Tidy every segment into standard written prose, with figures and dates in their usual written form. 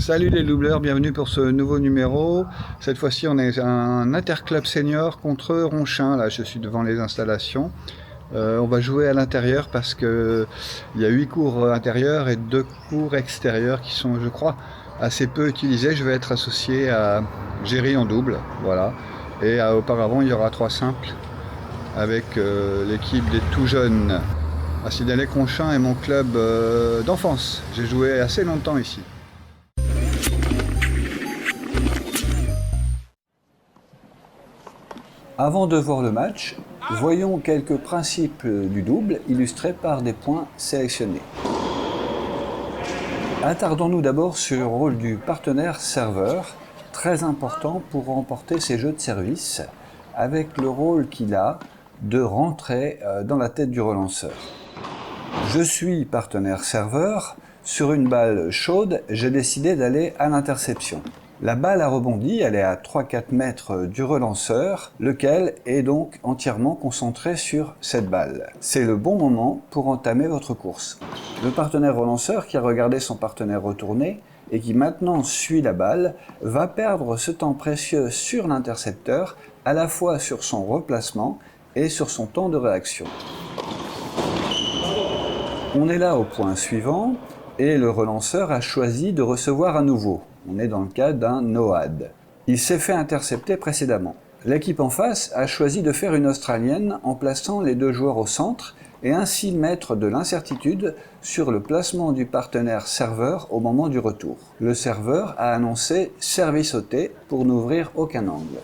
Salut les doubleurs, bienvenue pour ce nouveau numéro. Cette fois-ci, on est un interclub senior contre Ronchin. Là, je suis devant les installations. On va jouer à l'intérieur parce que il y a 8 cours intérieurs et 2 cours extérieurs qui sont, je crois, assez peu utilisés. Je vais être associé à Géry en double, voilà. Et auparavant, il y aura 3 simples avec l'équipe des tout jeunes. Assidalec-Ronchin est mon club d'enfance. J'ai joué assez longtemps ici. Avant de voir le match, voyons quelques principes du double illustrés par des points sélectionnés. Attardons-nous d'abord sur le rôle du partenaire serveur, très important pour remporter ses jeux de service, avec le rôle qu'il a de rentrer dans la tête du relanceur. Je suis partenaire serveur, sur une balle chaude, j'ai décidé d'aller à l'interception. La balle a rebondi, elle est à 3-4 mètres du relanceur, lequel est donc entièrement concentré sur cette balle. C'est le bon moment pour entamer votre course. Le partenaire relanceur qui a regardé son partenaire retourner et qui maintenant suit la balle va perdre ce temps précieux sur l'intercepteur, à la fois sur son replacement et sur son temps de réaction. On est là au point suivant et le relanceur a choisi de recevoir à nouveau. On est dans le cas d'un no-ad. Il s'est fait intercepter précédemment. L'équipe en face a choisi de faire une australienne en plaçant les deux joueurs au centre et ainsi mettre de l'incertitude sur le placement du partenaire serveur au moment du retour. Le serveur a annoncé service ôté pour n'ouvrir aucun angle.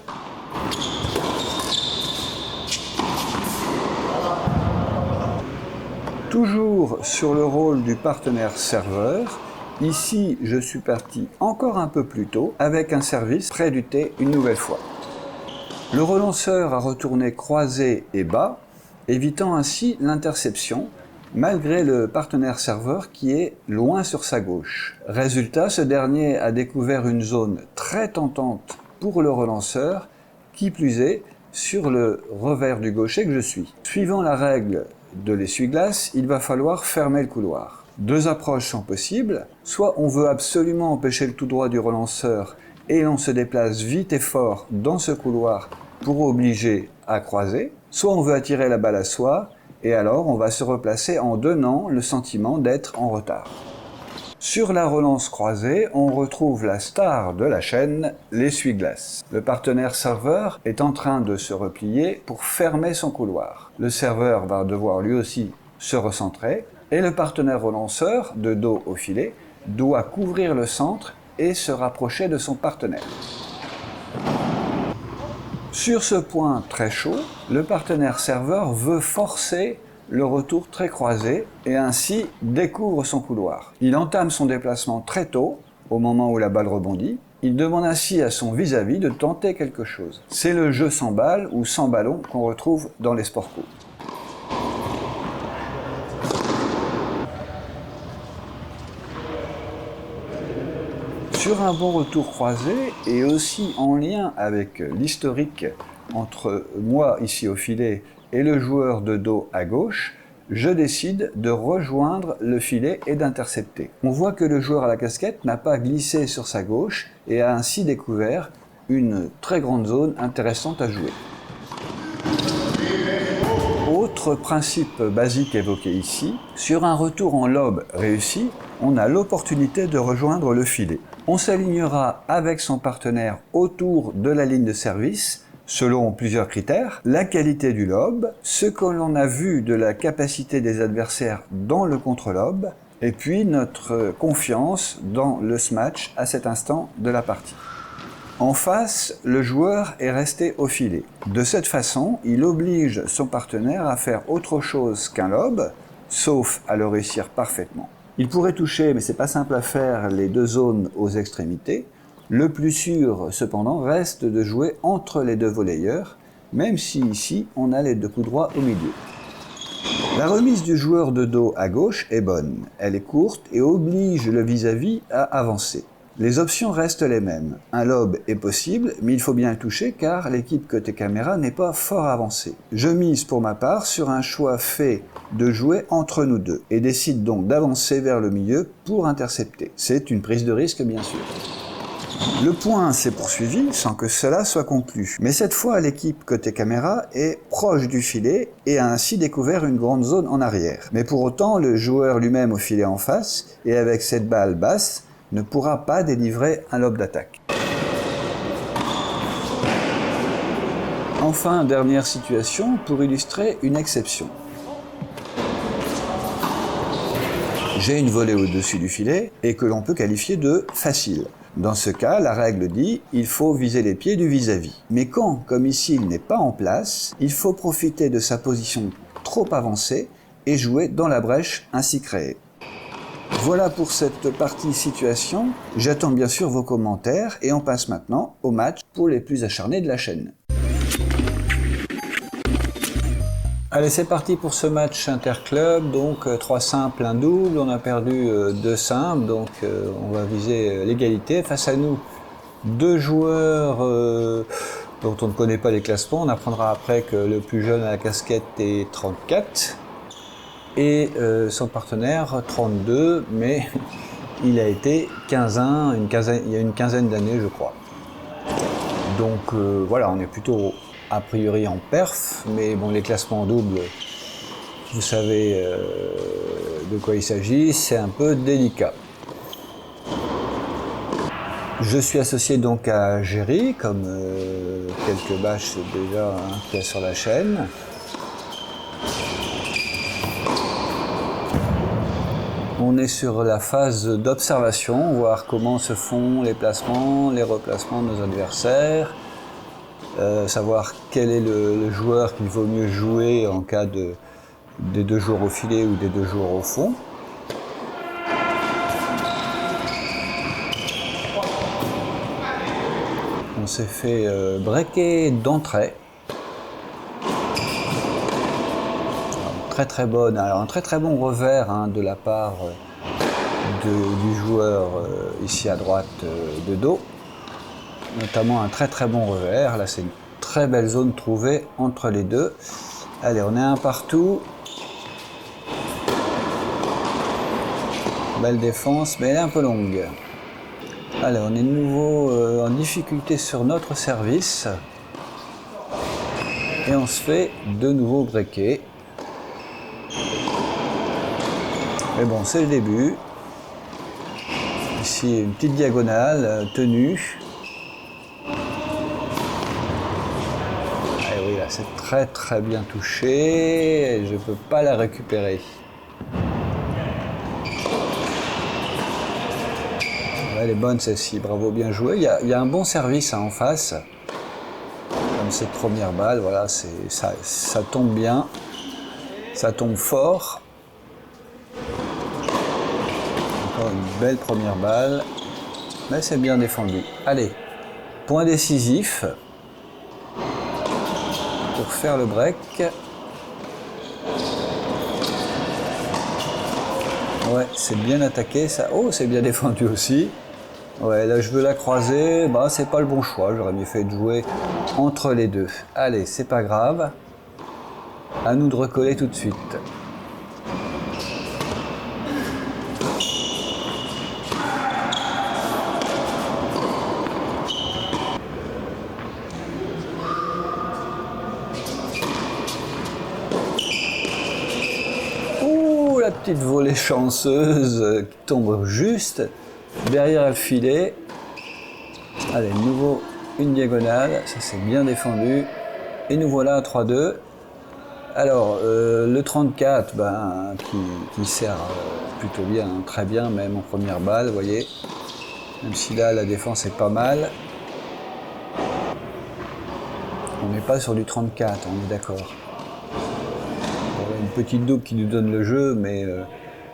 Toujours sur le rôle du partenaire serveur, ici je suis parti encore un peu plus tôt avec un service près du T une nouvelle fois. Le relanceur a retourné croisé et bas, évitant ainsi l'interception, malgré le partenaire serveur qui est loin sur sa gauche. Résultat, ce dernier a découvert une zone très tentante pour le relanceur, qui plus est sur le revers du gaucher que je suis. Suivant la règle de l'essuie-glace, il va falloir fermer le couloir. Deux approches sont possibles, soit on veut absolument empêcher le tout droit du relanceur et l'on se déplace vite et fort dans ce couloir pour obliger à croiser, soit on veut attirer la balle à soi et alors on va se replacer en donnant le sentiment d'être en retard. Sur la relance croisée, on retrouve la star de la chaîne, l'essuie-glace. Le partenaire serveur est en train de se replier pour fermer son couloir. Le serveur va devoir lui aussi se recentrer et le partenaire relanceur, de dos au filet, doit couvrir le centre et se rapprocher de son partenaire. Sur ce point très chaud, le partenaire serveur veut forcer le retour très croisé et ainsi découvre son couloir. Il entame son déplacement très tôt, au moment où la balle rebondit. Il demande ainsi à son vis-à-vis de tenter quelque chose. C'est le jeu sans balle ou sans ballon qu'on retrouve dans les sports co. Sur un bon retour croisé et aussi en lien avec l'historique entre moi ici au filet et le joueur de dos à gauche, je décide de rejoindre le filet et d'intercepter. On voit que le joueur à la casquette n'a pas glissé sur sa gauche et a ainsi découvert une très grande zone intéressante à jouer. Autre principe basique évoqué ici, sur un retour en lob réussi, on a l'opportunité de rejoindre le filet. On s'alignera avec son partenaire autour de la ligne de service, selon plusieurs critères, la qualité du lob, ce que l'on a vu de la capacité des adversaires dans le contre-lob, et puis notre confiance dans le smash à cet instant de la partie. En face, le joueur est resté au filet. De cette façon, il oblige son partenaire à faire autre chose qu'un lob, sauf à le réussir parfaitement. Il pourrait toucher, mais c'est pas simple à faire, les deux zones aux extrémités. Le plus sûr, cependant, reste de jouer entre les deux volleyeurs, même si ici, on a les deux coups droits au milieu. La remise du joueur de dos à gauche est bonne. Elle est courte et oblige le vis-à-vis à avancer. Les options restent les mêmes. Un lob est possible, mais il faut bien le toucher car l'équipe côté caméra n'est pas fort avancée. Je mise pour ma part sur un choix fait de jouer entre nous deux et décide donc d'avancer vers le milieu pour intercepter. C'est une prise de risque bien sûr. Le point s'est poursuivi sans que cela soit conclu. Mais cette fois, l'équipe côté caméra est proche du filet et a ainsi découvert une grande zone en arrière. Mais pour autant, le joueur lui-même au filet en face, et avec cette balle basse, ne pourra pas délivrer un lob d'attaque. Enfin, dernière situation pour illustrer une exception. J'ai une volée au-dessus du filet et que l'on peut qualifier de facile. Dans ce cas, la règle dit il faut viser les pieds du vis-à-vis. Mais quand, comme ici, il n'est pas en place, il faut profiter de sa position trop avancée et jouer dans la brèche ainsi créée. Voilà pour cette partie situation. J'attends bien sûr vos commentaires et on passe maintenant au match pour les plus acharnés de la chaîne. Allez, c'est parti pour ce match interclub, donc 3 simples, 1 double, on a perdu 2 simples, donc on va viser l'égalité. Face à nous, 2 joueurs dont on ne connaît pas les classements, on apprendra après que le plus jeune à la casquette est 34, et son partenaire 32, mais il a été 15-1, il y a une quinzaine d'années je crois. Donc voilà, on est plutôt a priori en perf, mais bon, les classements en double, vous savez de quoi il s'agit, c'est un peu délicat. Je suis associé donc à Géry, comme quelques bâches déjà qu'il y a sur la chaîne. On est sur la phase d'observation, voir comment se font les placements, les replacements de nos adversaires. Savoir quel est le joueur qu'il vaut mieux jouer en cas des 2 joueurs au filet ou des 2 joueurs au fond. On s'est fait breaker d'entrée. Très bonne, alors un très bon revers hein, de la part du joueur ici à droite de dos. Notamment un très bon revers, là c'est une très belle zone trouvée entre les deux. Allez, on est un partout. Belle défense, mais elle est un peu longue. Allez, on est de nouveau en difficulté sur notre service. Et on se fait de nouveau breaker. Mais bon, c'est le début. Ici, une petite diagonale tenue. C'est très bien touché, et je ne peux pas la récupérer. Elle est bonne celle-ci, bravo, bien joué. Il y a un bon service hein, en face, comme cette première balle, voilà, ça tombe bien, ça tombe fort. Encore une belle première balle, mais c'est bien défendu. Allez, point décisif. Pour faire le break. Ouais, c'est bien attaqué ça. Oh, c'est bien défendu aussi. Ouais, là je veux la croiser. Bah, c'est pas le bon choix. J'aurais mieux fait de jouer entre les deux. Allez, c'est pas grave. À nous de recoller tout de suite. La petite volée chanceuse qui tombe juste derrière le filet. Allez, de nouveau une diagonale, ça c'est bien défendu. Et nous voilà à 3-2. Alors, le 34 qui sert plutôt bien, hein, très bien, même en première balle, vous voyez. Même si là, la défense est pas mal. On n'est pas sur du 34, on est d'accord. Une petite double qui nous donne le jeu, mais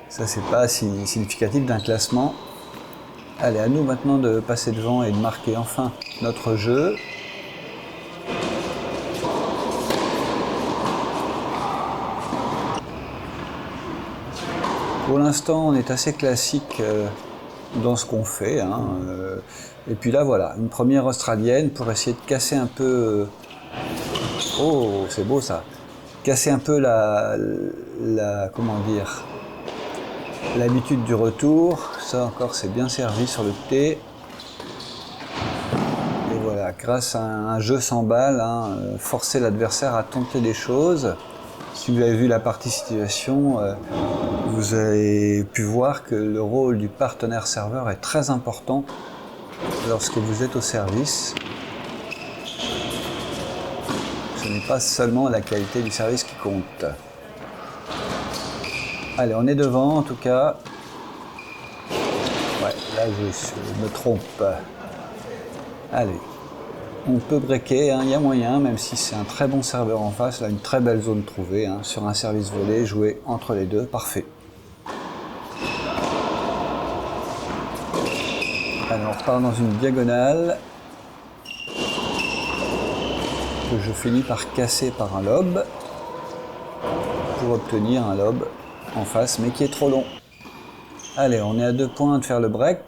ça c'est pas si significatif d'un classement. Allez, à nous maintenant de passer devant et de marquer enfin notre jeu. Pour l'instant, on est assez classique dans ce qu'on fait. Hein, et puis là, voilà, une première australienne pour essayer de casser un peu... oh, c'est beau ça! Casser un peu comment dire, l'habitude du retour. Ça encore, c'est bien servi sur le thé. Et voilà, grâce à un jeu sans balle, hein, forcer l'adversaire à tenter des choses. Si vous avez vu la partie situation, vous avez pu voir que le rôle du partenaire serveur est très important lorsque vous êtes au service. Ce n'est pas seulement la qualité du service qui compte. Allez, on est devant en tout cas. Ouais, là je me trompe. Allez, on peut breaker, hein, y a moyen, même si c'est un très bon serveur en face. Là, une très belle zone trouvée, hein, sur un service volé, jouer entre les deux, parfait. Alors, on repart dans une diagonale que je finis par casser par un lob pour obtenir un lob en face, mais qui est trop long. Allez, on est à 2 points de faire le break.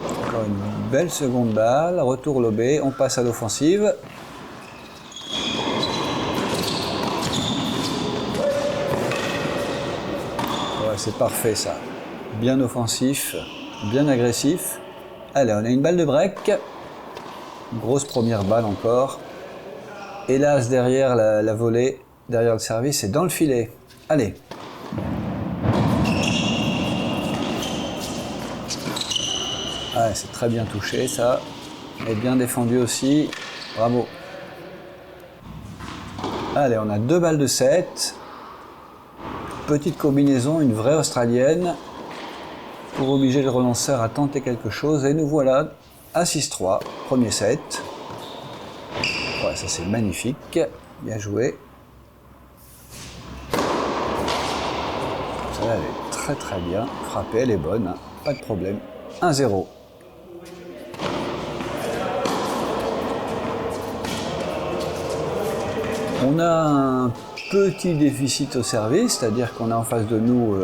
Encore une belle seconde balle, retour lobé, on passe à l'offensive. Ouais, c'est parfait ça. Bien offensif, bien agressif. Allez, on a une balle de break. Grosse première balle encore. Hélas, derrière la volée, derrière le service, et dans le filet. Allez. Ah, c'est très bien touché ça. Et bien défendu aussi. Bravo. Allez, on a 2 balles de 7. Petite combinaison, une vraie australienne. Pour obliger le relanceur à tenter quelque chose. Et nous voilà à 6-3. Premier set. Ouais, ça c'est magnifique. Bien joué. Celle-là, elle est très très bien frappée, elle est bonne. Hein. Pas de problème. 1-0. On a un petit déficit au service, c'est-à-dire qu'on a en face de nous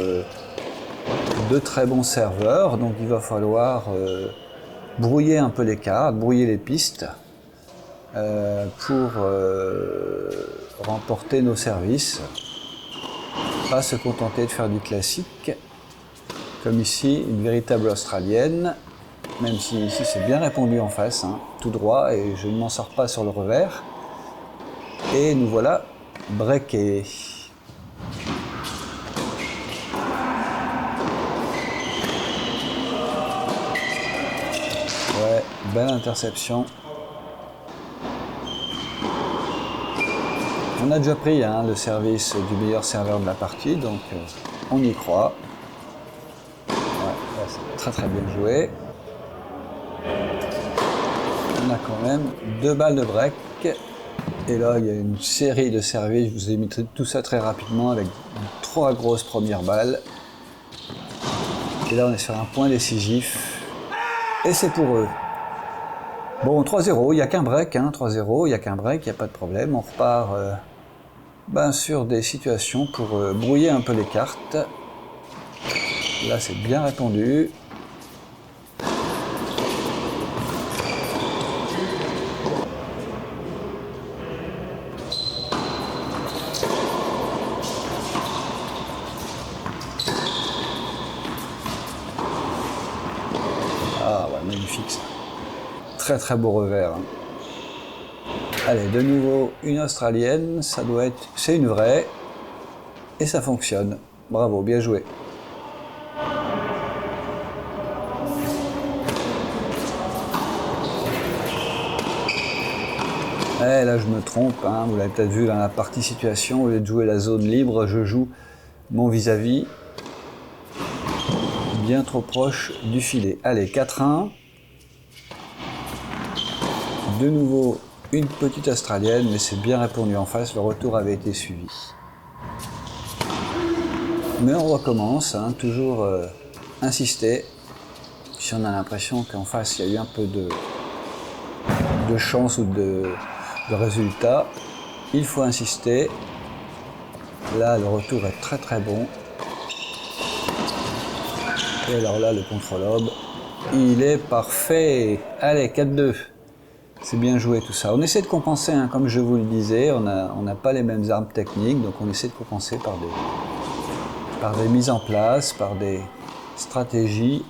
2 très bons serveurs, donc il va falloir brouiller un peu les cartes, brouiller les pistes pour remporter nos services. Pas se contenter de faire du classique, comme ici, une véritable australienne, même si ici c'est bien répondu en face, hein, tout droit, et je ne m'en sors pas sur le revers. Et nous voilà breakés. Ouais, belle interception. On a déjà pris hein, le service du meilleur serveur de la partie, donc on y croit. Ouais, là, c'est très très bien joué. On a quand même 2 balles de break. Et là, il y a une série de services. Je vous ai mis tout ça très rapidement avec 3 grosses premières balles. Et là, on est sur un point décisif. Et c'est pour eux. Bon, 3-0, il n'y a qu'un break. Hein, 3-0, il n'y a qu'un break, il n'y a pas de problème. On repart sur des situations pour brouiller un peu les cartes. Là, c'est bien répondu. Ah, ouais, magnifique ça. Très très beau revers. Hein. Allez, de nouveau une australienne, ça doit être, c'est une vraie, et ça fonctionne. Bravo, bien joué. Eh, là je me trompe, hein, vous l'avez peut-être vu dans la partie situation, au lieu de jouer la zone libre, je joue mon vis-à-vis bien trop proche du filet. Allez, 4-1. De nouveau une petite australienne, mais c'est bien répondu en face, le retour avait été suivi. Mais on recommence, hein, toujours insister. Si on a l'impression qu'en face il y a eu un peu de chance ou de résultat, il faut insister. Là, le retour est très très bon. Et alors là, le contre-lobe, il est parfait. Allez, 4-2. C'est bien joué tout ça. On essaie de compenser, hein, comme je vous le disais, on n'a pas les mêmes armes techniques, donc on essaie de compenser par des mises en place, par des stratégies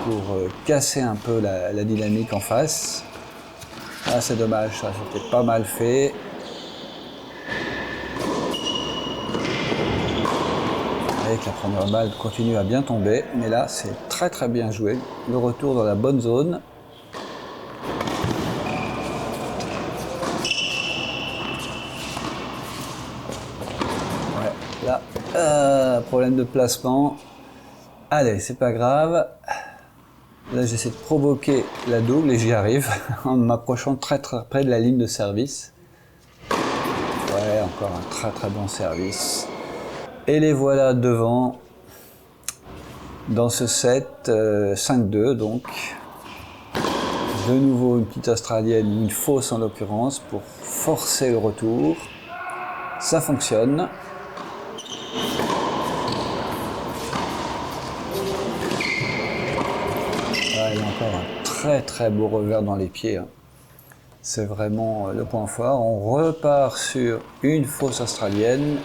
pour casser un peu la dynamique en face. Ah, c'est dommage, ça c'était pas mal fait. Avec la première balle continue à bien tomber, mais là c'est très très bien joué. Le retour dans la bonne zone. Là, problème de placement. Allez, c'est pas grave. Là, j'essaie de provoquer la double et j'y arrive en m'approchant très très près de la ligne de service. Ouais, encore un très très bon service. Et les voilà devant dans ce set 5-2 donc. De nouveau une petite australienne, une fausse en l'occurrence, pour forcer le retour. Ça fonctionne. Il y a encore un très très beau revers dans les pieds. Hein. C'est vraiment le point fort. On repart sur une fausse australienne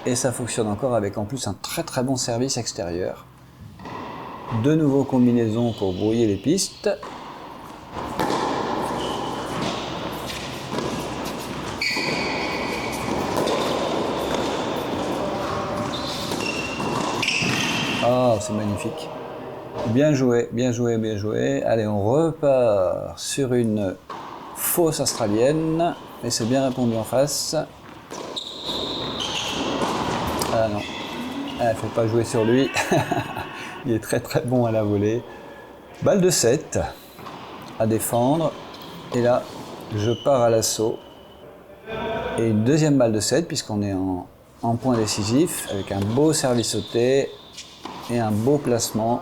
et ça fonctionne encore avec en plus un très très bon service extérieur. De nouveau combinaisons pour brouiller les pistes. Oh, c'est magnifique. Bien joué, bien joué, bien joué. Allez, on repart sur une fausse australienne. Et c'est bien répondu en face. Ah non, il faut pas jouer sur lui. Il est très très bon à la volée. Balle de 7 à défendre. Et là, je pars à l'assaut. Et une deuxième balle de 7 puisqu'on est en point décisif avec un beau service sauté et un beau placement.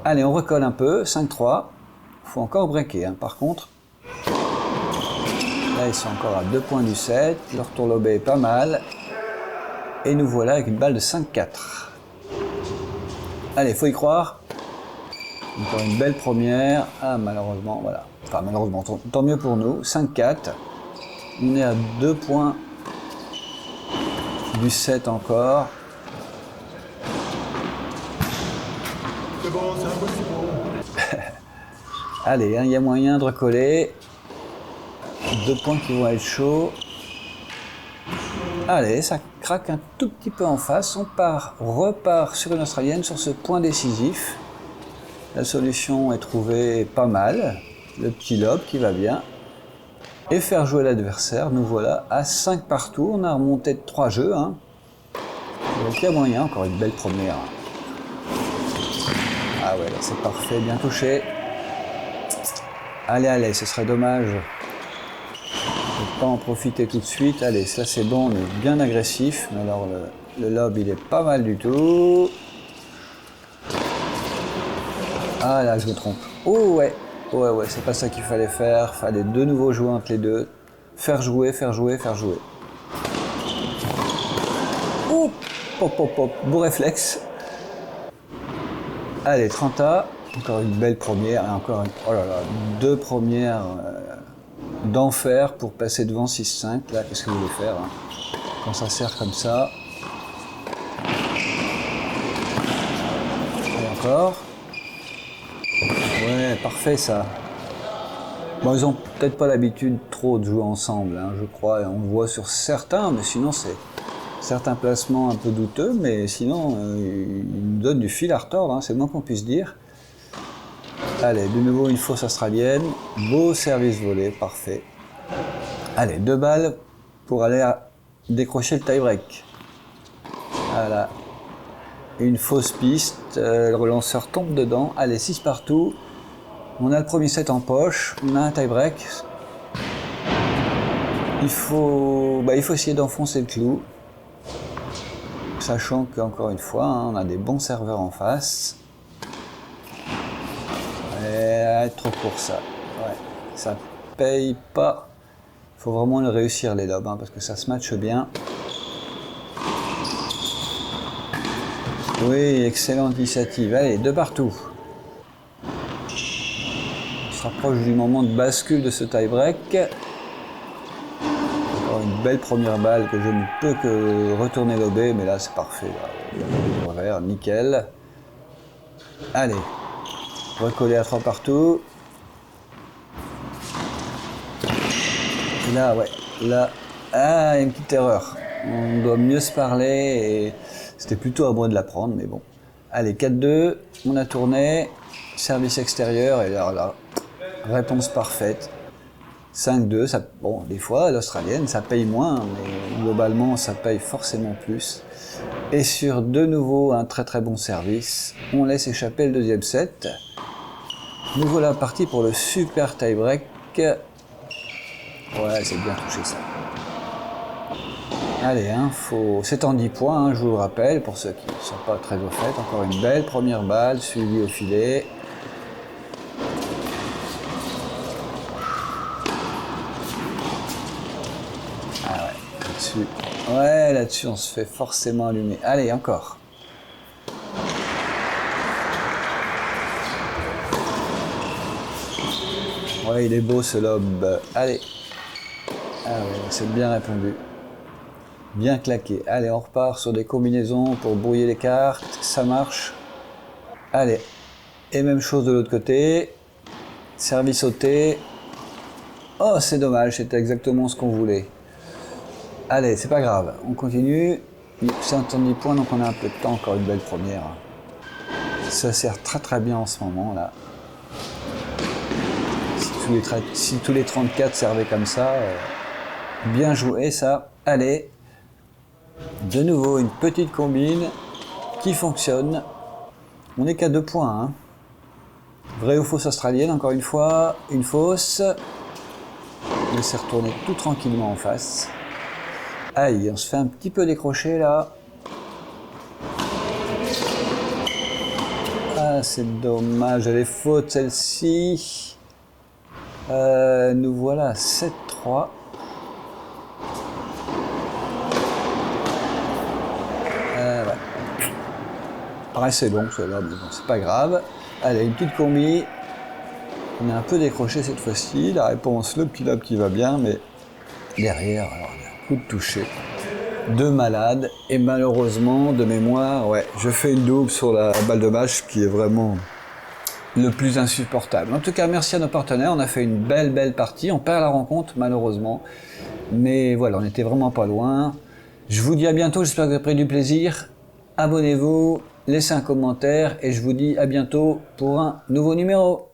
Allez, on recolle un peu, 5-3. Il faut encore breaker, hein. Par contre. Là, ils sont encore à 2 points du 7. Le retour lobé est pas mal. Et nous voilà avec une balle de 5-4. Allez, faut y croire. Encore une belle première. Ah, malheureusement, voilà. Enfin, malheureusement, tant mieux pour nous. 5-4. On est à 2 points du 7 encore. Allez, il y a moyen de recoller. 2 points qui vont être chauds. Allez, ça craque un tout petit peu en face. On repart sur une australienne sur ce point décisif. La solution est trouvée pas mal. Le petit lob qui va bien. Et faire jouer l'adversaire. Nous voilà à 5 partout. On a remonté de 3 jeux. Hein. Donc il y a moyen. Encore une belle première. Ah ouais, là c'est parfait. Bien touché. Allez, allez, ce serait dommage de ne pas en profiter tout de suite. Allez, ça c'est bon, on est bien agressif. Mais alors le lob, il est pas mal du tout. Ah là, je me trompe. Oh ouais, ouais, c'est pas ça qu'il fallait faire. Fallait de nouveau jouer entre les deux. Faire jouer, faire jouer, faire jouer. Oh, pop, pop, pop, beau réflexe. Allez, 30A. Encore une belle première, et encore oh là là, 2 premières d'enfer pour passer devant 6-5. Là, qu'est-ce que vous voulez faire hein, quand ça sert comme ça. Et encore. Ouais, parfait ça. Bon, ils ont peut-être pas l'habitude trop de jouer ensemble, hein, je crois. Et on le voit sur certains, mais sinon c'est certains placements un peu douteux, mais sinon ils nous donnent du fil à retordre, hein, c'est le moins qu'on puisse dire. Allez, de nouveau une fausse australienne. Beau service volé, parfait. Allez, 2 balles pour aller décrocher le tie-break. Voilà. Une fausse piste. Le relanceur tombe dedans. Allez, 6 partout. On a le premier set en poche. On a un tie-break. Il faut essayer d'enfoncer le clou. Sachant qu'encore une fois, hein, on a des bons serveurs en face. Trop court ça. Ouais, ça paye pas. Il faut vraiment le réussir les lobes hein, parce que ça se matche bien. Oui, excellente initiative. Allez, de partout. On se rapproche du moment de bascule de ce tie-break. Encore une belle première balle que je ne peux que retourner lober, mais là c'est parfait. Là. Revers, nickel. Allez, recoller à 3 partout. Et là, ouais, là, ah, une petite erreur. On doit mieux se parler et c'était plutôt à moi de la prendre, mais bon. Allez, 4-2, on a tourné, service extérieur, et alors là, réponse parfaite. 5-2, ça, bon, des fois, l'australienne, ça paye moins, mais globalement, ça paye forcément plus. Et sur de nouveau un très très bon service, on laisse échapper le deuxième set. Nous voilà partis pour le super tie-break. Ouais, c'est bien touché ça. Allez, hein, c'est en 10 points, hein, je vous le rappelle, pour ceux qui ne sont pas très au fait. Encore une belle première balle, suivie au filet. Ah ouais, là-dessus. Ouais, là-dessus, on se fait forcément allumer. Allez, encore. Ouais, il est beau ce lob. Allez. Ah ouais, c'est bien répondu. Bien claqué. Allez, on repart sur des combinaisons pour brouiller les cartes. Ça marche. Allez. Et même chose de l'autre côté. Service sauté. Oh, c'est dommage. C'était exactement ce qu'on voulait. Allez, c'est pas grave. On continue. C'est un temps de 10 points, donc on a un peu de temps. Encore une belle première. Ça sert très très bien en ce moment, là. Si tous les 34 servaient comme ça, bien joué ça. Allez. De nouveau, une petite combine qui fonctionne. On n'est qu'à 2 points. Hein. Vraie ou fausse australienne, encore une fois. Une fausse. Laissez retourner tout tranquillement en face. Aïe, on se fait un petit peu décrocher là. Ah, c'est dommage. Elle est faute celle-ci. Nous voilà à 7-3. Pareil, c'est long celle-là, mais bon, c'est pas grave. Allez, une petite combi. On est un peu décroché cette fois-ci. La réponse, le petit lob qui va bien, mais derrière, alors, un coup de toucher. De malade. Et malheureusement, de mémoire, ouais, je fais une double sur la balle de match qui est vraiment le plus insupportable. En tout cas, merci à nos partenaires. On a fait une belle partie. On perd la rencontre, malheureusement. Mais voilà, on n'était vraiment pas loin. Je vous dis à bientôt. J'espère que vous avez pris du plaisir. Abonnez-vous. Laissez un commentaire et je vous dis à bientôt pour un nouveau numéro.